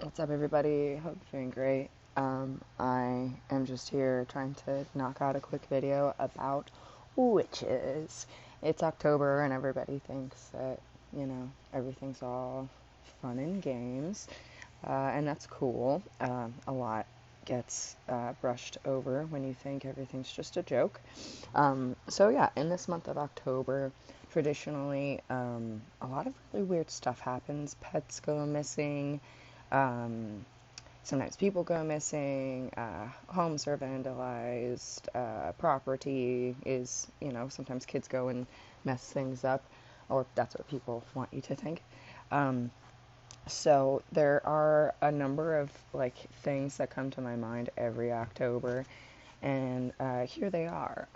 What's up, everybody? Hope you're doing great. I am just here trying to knock out a quick video about witches. It's October, and everybody thinks that, everything's all fun and games, and that's cool. A lot gets brushed over when you think everything's just a joke. So, in this month of October, traditionally, a lot of really weird stuff happens. Pets go missing. Um, Sometimes people go missing, homes are vandalized, property is, sometimes kids go and mess things up, or that's what people want you to think. Um, so there are a number of like things that come to my mind every October, and here they are.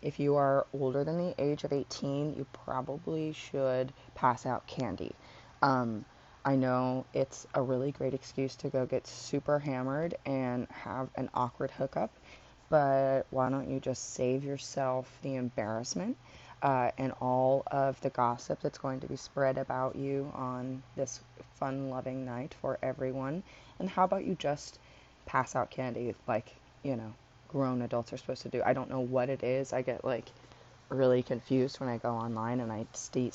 If you are older than the age of 18, you probably should pass out candy. Um, I know it's a really great excuse to go get super hammered and have an awkward hookup, but why don't you just save yourself the embarrassment and all of the gossip that's going to be spread about you on this fun loving night for everyone? And how about you just pass out candy like, you know, grown adults are supposed to do? I don't know what it is. I get like really confused when I go online and I see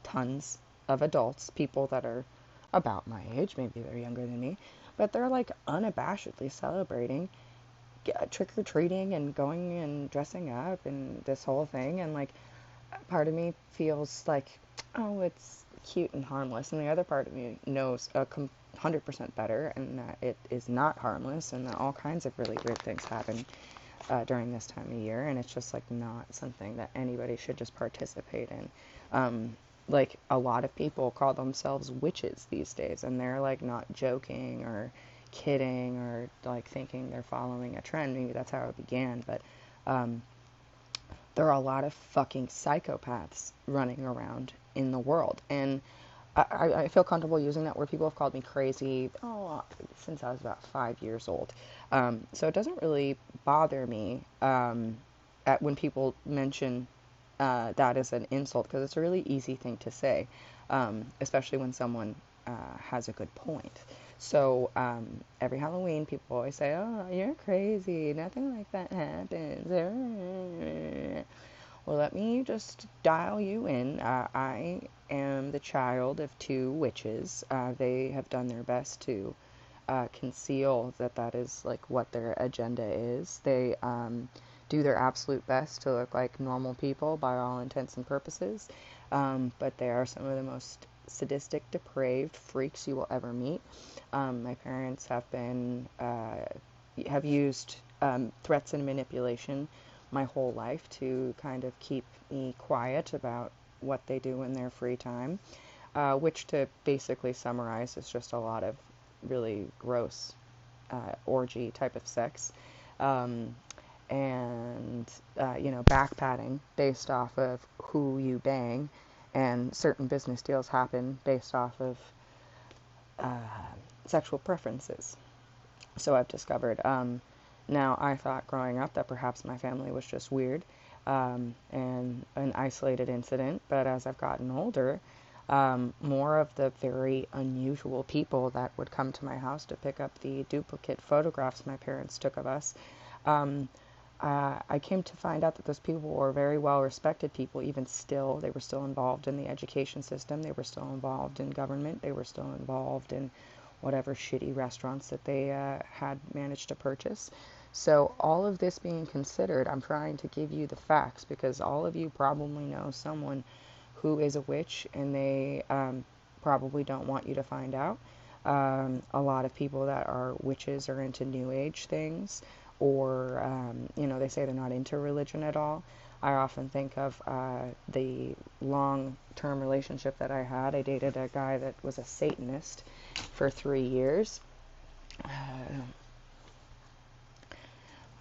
tons of adults, people that are about my age, maybe they're younger than me, but they're like unabashedly celebrating trick or treating and going and dressing up and this whole thing. And like, part of me feels like, oh, it's cute and harmless, and the other part of me knows 100% better, and that it is not harmless, and that all kinds of really weird things happen during this time of year, and it's just like not something that anybody should just participate in. Like, a lot of people call themselves witches these days, and they're like not joking or kidding or like thinking they're following a trend. Maybe that's how it began, but um, there are a lot of fucking psychopaths running around in the world. And I feel comfortable using that word. People have called me crazy, since I was about 5 years old. So it doesn't really bother me when people mention that as an insult, because it's a really easy thing to say, especially when someone has a good point. So every Halloween, people always say, "Oh, you're crazy. Nothing like that happens." Well, let me just dial you in. I am the child of two witches. They have done their best to conceal that that is like what their agenda is. They do their absolute best to look like normal people by all intents and purposes, but they are some of the most sadistic, depraved freaks you will ever meet. My parents have used threats and manipulation my whole life to kind of keep me quiet about what they do in their free time, which, to basically summarize, is just a lot of really gross orgy type of sex. Um, and back patting based off of who you bang, and certain business deals happen based off of sexual preferences. So I've discovered. Now, I thought growing up that perhaps my family was just weird and an isolated incident, but as I've gotten older, more of the very unusual people that would come to my house to pick up the duplicate photographs my parents took of us, um, I came to find out that those people were very well respected people. Even still, they were still involved in the education system, they were still involved in government, they were still involved in whatever shitty restaurants that they had managed to purchase. So, all of this being considered, I'm trying to give you the facts, because all of you probably know someone who is a witch, and they probably don't want you to find out. A lot of people that are witches are into new age things, or they say they're not into religion at all. I often think of the long-term relationship that I had. I dated a guy that was a Satanist for 3 years. Uh,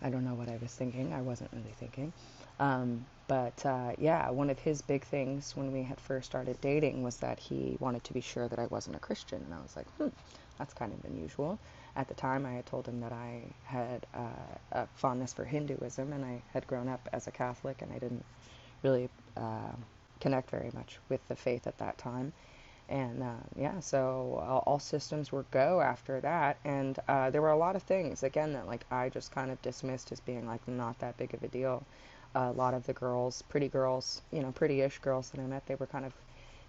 I don't know what I was thinking. I wasn't really thinking. But one of his big things when we had first started dating was that he wanted to be sure that I wasn't a Christian. And I was like, that's kind of unusual. At the time, I had told him that I had a fondness for Hinduism, and I had grown up as a Catholic, and I didn't really connect very much with the faith at that time. And yeah, so all systems were go after that. And there were a lot of things, again, that like I just kind of dismissed as being like not that big of a deal. A lot of the girls, pretty girls, pretty-ish girls that I met, they were kind of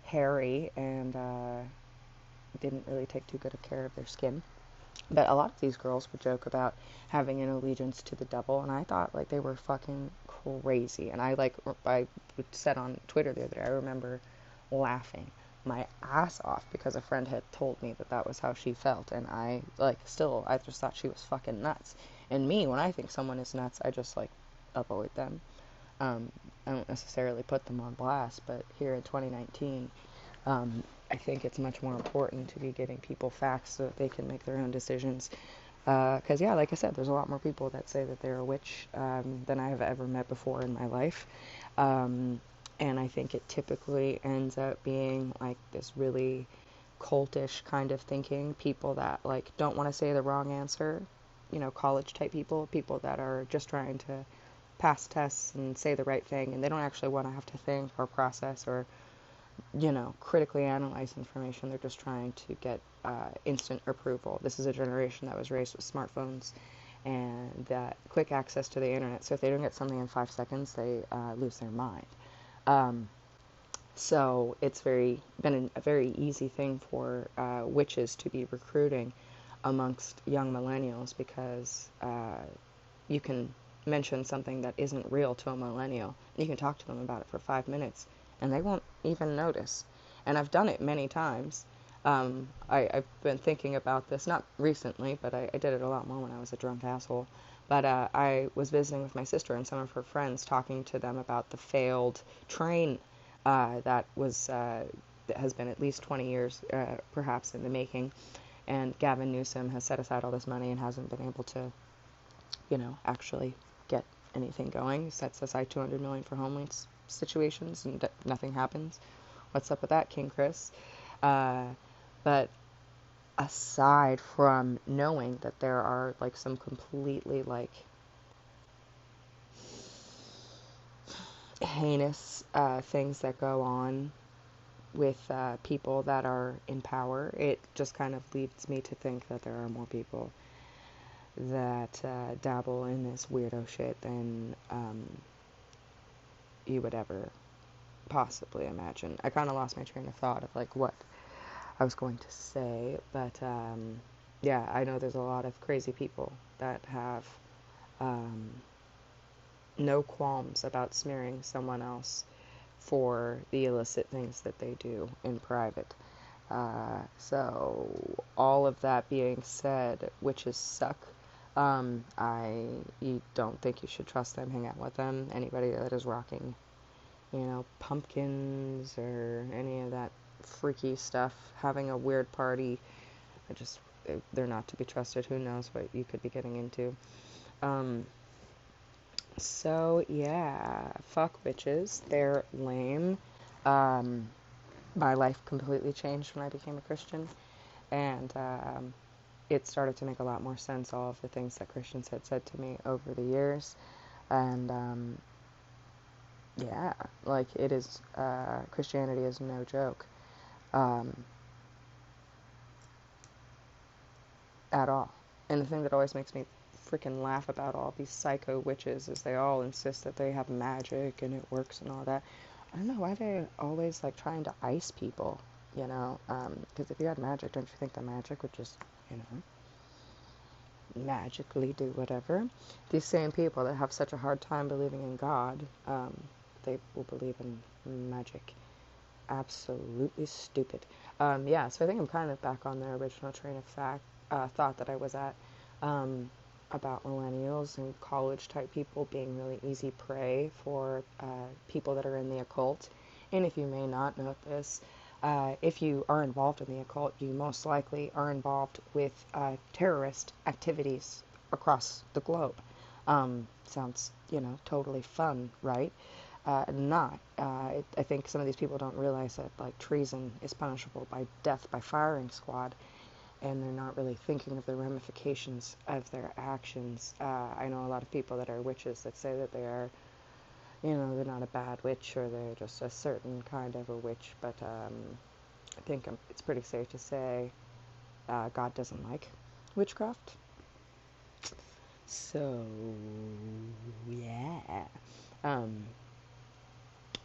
hairy and didn't really take too good of care of their skin. But a lot of these girls would joke about having an allegiance to the devil, and I thought like they were fucking crazy. And I said on Twitter the other day, I remember laughing my ass off because a friend had told me that that was how she felt, and I just thought she was fucking nuts. And me, when I think someone is nuts, I just like avoid them. I don't necessarily put them on blast, but here in 2019, I think it's much more important to be giving people facts so that they can make their own decisions. Because, yeah, like I said, there's a lot more people that say that they're a witch than I have ever met before in my life. And I think it typically ends up being like this really cultish kind of thinking. People that like don't want to say the wrong answer, college type people that are just trying to pass tests and say the right thing, and they don't actually want to have to think or process or critically analyze information. They're just trying to get instant approval. This is a generation that was raised with smartphones and that quick access to the internet. So if they don't get something in 5 seconds, they lose their mind. So it's been a very easy thing for witches to be recruiting amongst young millennials because you can mention something that isn't real to a millennial. You can talk to them about it for 5 minutes and they won't even notice. And I've done it many times. I've been thinking about this, not recently, but I did it a lot more when I was a drunk asshole. But I was visiting with my sister and some of her friends, talking to them about the failed train that has been at least 20 years, perhaps, in the making. And Gavin Newsom has set aside all this money and hasn't been able to, actually get anything going. He sets aside $200 million for homeless situations, and nothing happens. What's up with that, King Chris? But aside from knowing that there are like some completely like heinous things that go on with people that are in power, it just kind of leads me to think that there are more people that dabble in this weirdo shit than you would ever possibly imagine. I kind of lost my train of thought of like what I was going to say, but yeah, I know there's a lot of crazy people that have no qualms about smearing someone else for the illicit things that they do in private. So all of that being said, witches suck. You don't think you should trust them, hang out with them. Anybody that is rocking, pumpkins or any of that freaky stuff, having a weird party, they're not to be trusted. Who knows what you could be getting into. So yeah, fuck witches. They're lame. My life completely changed when I became a Christian, and it started to make a lot more sense, all of the things that Christians had said to me over the years. And yeah, like it is, Christianity is no joke at all. And the thing that always makes me freaking laugh about all these psycho witches is they all insist that they have magic and it works and all that. I don't know why they're always like trying to ice people, because if you had magic, don't you think the magic would just, magically do whatever? These same people that have such a hard time believing in God, they will believe in magic. Absolutely stupid. Yeah, so I think I'm kind of back on the original train of thought that I was at, about millennials and college type people being really easy prey for people that are in the occult. And if you may not know this, if you are involved in the occult, you most likely are involved with terrorist activities across the globe. Sounds, totally fun, right? Not. I think some of these people don't realize that, like, treason is punishable by death by firing squad, and they're not really thinking of the ramifications of their actions. I know a lot of people that are witches that say that they are, they're not a bad witch, or they're just a certain kind of a witch, but I think it's pretty safe to say God doesn't like witchcraft. So, yeah. Um,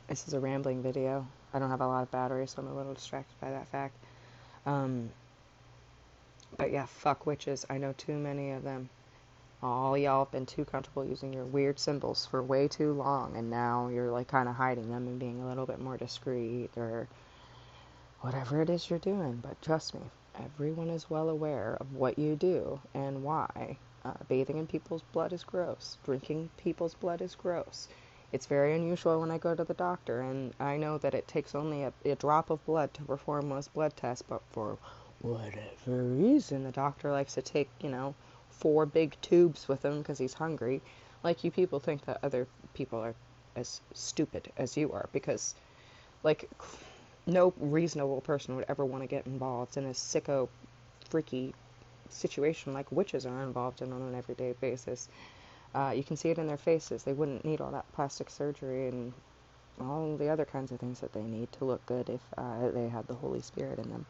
this is a rambling video. I don't have a lot of battery, so I'm a little distracted by that fact. But yeah, fuck witches. I know too many of them. All y'all have been too comfortable using your weird symbols for way too long, and now you're like kind of hiding them and being a little bit more discreet or whatever it is you're doing. But trust me, everyone is well aware of what you do and why. Bathing in people's blood is gross. Drinking people's blood is gross. It's very unusual when I go to the doctor, and I know that it takes only a drop of blood to perform most blood tests, but for whatever reason, the doctor likes to take, 4 big tubes with him because he's hungry. Like, you people think that other people are as stupid as you are, because, like, no reasonable person would ever want to get involved in a sicko, freaky situation like witches are involved in on an everyday basis. You can see it in their faces. They wouldn't need all that plastic surgery and all the other kinds of things that they need to look good if they had the Holy Spirit in them.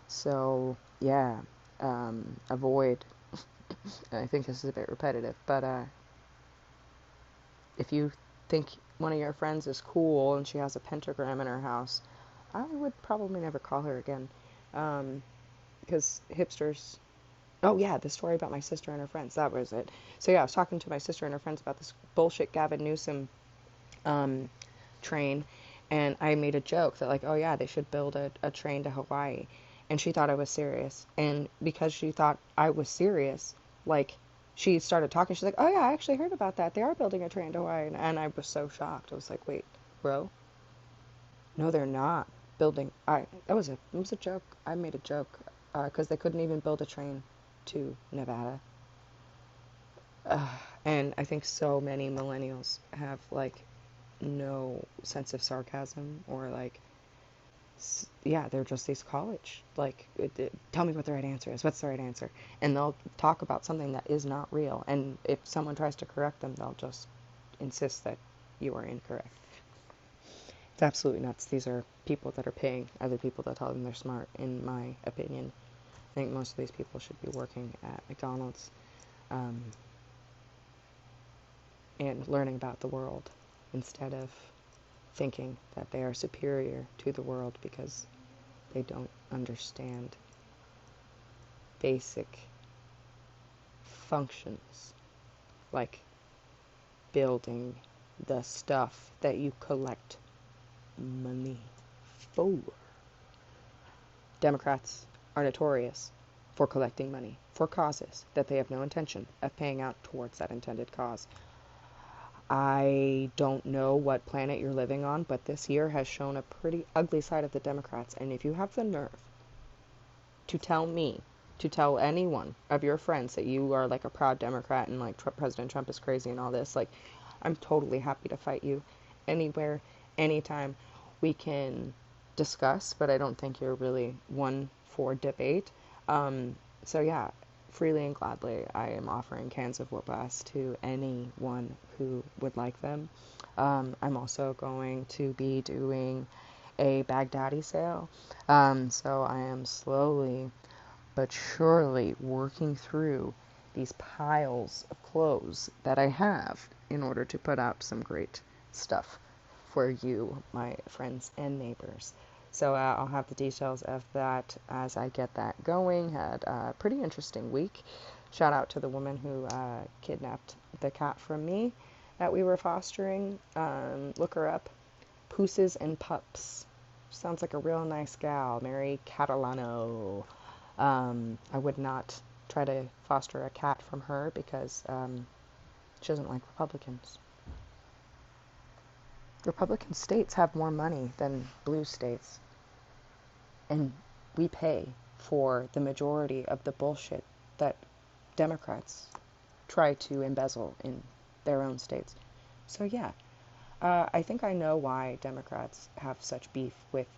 So, yeah, avoid. I think this is a bit repetitive, but if you think one of your friends is cool and she has a pentagram in her house, I would probably never call her again, because hipsters. Oh yeah, the story about my sister and her friends, that was it. So yeah, I was talking to my sister and her friends about this bullshit Gavin Newsom train, and I made a joke that, like, oh yeah, they should build a train to Hawaii, and she thought I was serious, and because she thought I was serious, like, she started talking, she's like, oh yeah, I actually heard about that, they are building a train to Hawaii, and I was so shocked. I was like, wait, bro, no, they're not building. It was a joke. I made a joke, because they couldn't even build a train to Nevada. And I think so many millennials have, like, no sense of sarcasm, or, like, yeah, they're just these college, like, tell me what the right answer is. What's the right answer? And they'll talk about something that is not real. And if someone tries to correct them, they'll just insist that you are incorrect. It's absolutely nuts. These are people that are paying other people to tell them they're smart, in my opinion. I think most of these people should be working at McDonald's, and learning about the world instead of thinking that they are superior to the world because they don't understand basic functions like building the stuff that you collect money for. Democrats are notorious for collecting money for causes that they have no intention of paying out towards that intended cause. I don't know what planet you're living on, but this year has shown a pretty ugly side of the Democrats. And if you have the nerve to tell me, to tell anyone of your friends that you are like a proud Democrat and like President Trump is crazy and all this, like, I'm totally happy to fight you anywhere, anytime. We can discuss, but I don't think you're really one for debate. So yeah, freely and gladly, I am offering cans of whoop ass to anyone who would like them. I'm also going to be doing a Baghdadi sale. So I am slowly but surely working through these piles of clothes that I have in order to put out some great stuff for you, my friends and neighbors. So I'll have the details of that as I get that going. Had a pretty interesting week. Shout out to the woman who kidnapped the cat from me that we were fostering. Look her up. Pooses and Pups. Sounds like a real nice gal. Mary Catalano. I would not try to foster a cat from her because she doesn't like Republicans. Republican states have more money than blue states. And we pay for the majority of the bullshit that Democrats try to embezzle in their own states. So yeah, I think I know why Democrats have such beef with,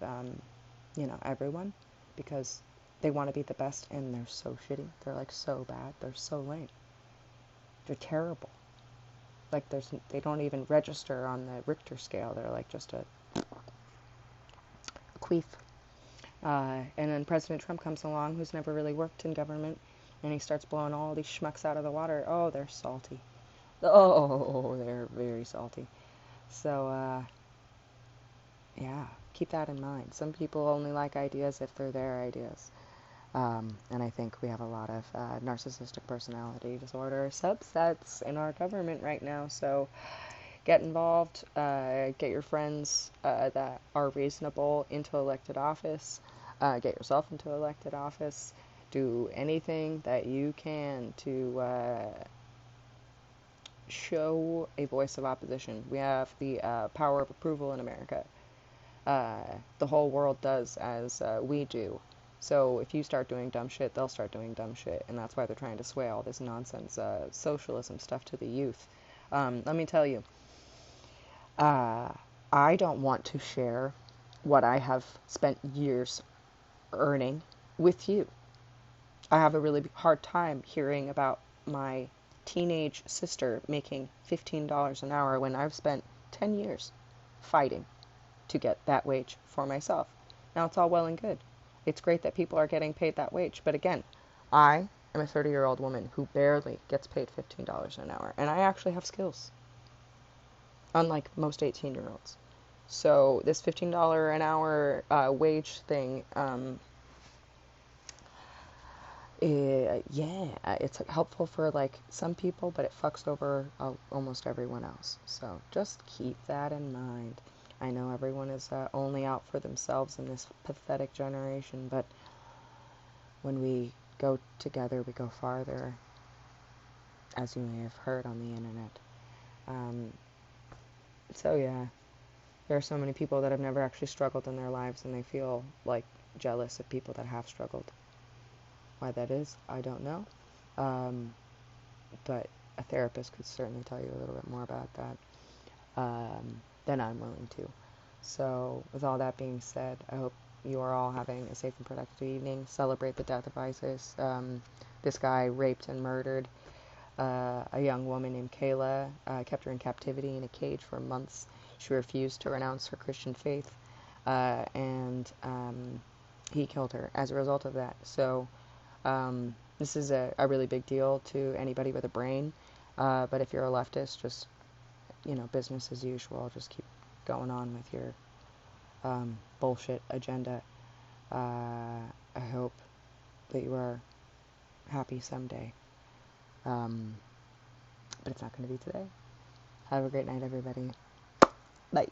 everyone. Because they want to be the best and they're so shitty. They're like so bad. They're so lame. They're terrible. Like, they don't even register on the Richter scale. They're like just a queef. And then President Trump comes along, who's never really worked in government, and he starts blowing all these schmucks out of the water. Oh, they're salty. Oh, they're very salty. So, yeah, keep that in mind. Some people only like ideas if they're their ideas. And I think we have a lot of narcissistic personality disorder subsets in our government right now. So get involved, get your friends that are reasonable into elected office, get yourself into elected office, do anything that you can to show a voice of opposition. We have the power of approval in America. The whole world does as we do. So if you start doing dumb shit, they'll start doing dumb shit. And that's why they're trying to sway all this nonsense socialism stuff to the youth. Let me tell you, I don't want to share what I have spent years earning with you. I have a really hard time hearing about my teenage sister making $15 an hour when I've spent 10 years fighting to get that wage for myself. Now, it's all well and good. It's great that people are getting paid that wage. But again, I am a 30-year-old woman who barely gets paid $15 an hour. And I actually have skills, unlike most 18-year-olds. So this $15 an hour wage thing, yeah, it's helpful for like some people, but it fucks over almost everyone else. So just keep that in mind. I know everyone is only out for themselves in this pathetic generation, but when we go together, we go farther, as you may have heard on the internet. So yeah, there are so many people that have never actually struggled in their lives, and they feel like jealous of people that have struggled. Why that is, I don't know. But a therapist could certainly tell you a little bit more about that than I'm willing to. So, with all that being said, I hope you are all having a safe and productive evening. Celebrate the death of ISIS. This guy raped and murdered a young woman named Kayla, kept her in captivity in a cage for months. She refused to renounce her Christian faith, and he killed her as a result of that. So, this is a really big deal to anybody with a brain, but if you're a leftist, just, business as usual. Just keep going on with your bullshit agenda. I hope that you are happy someday, but it's not going to be today. Have a great night, everybody. Bye.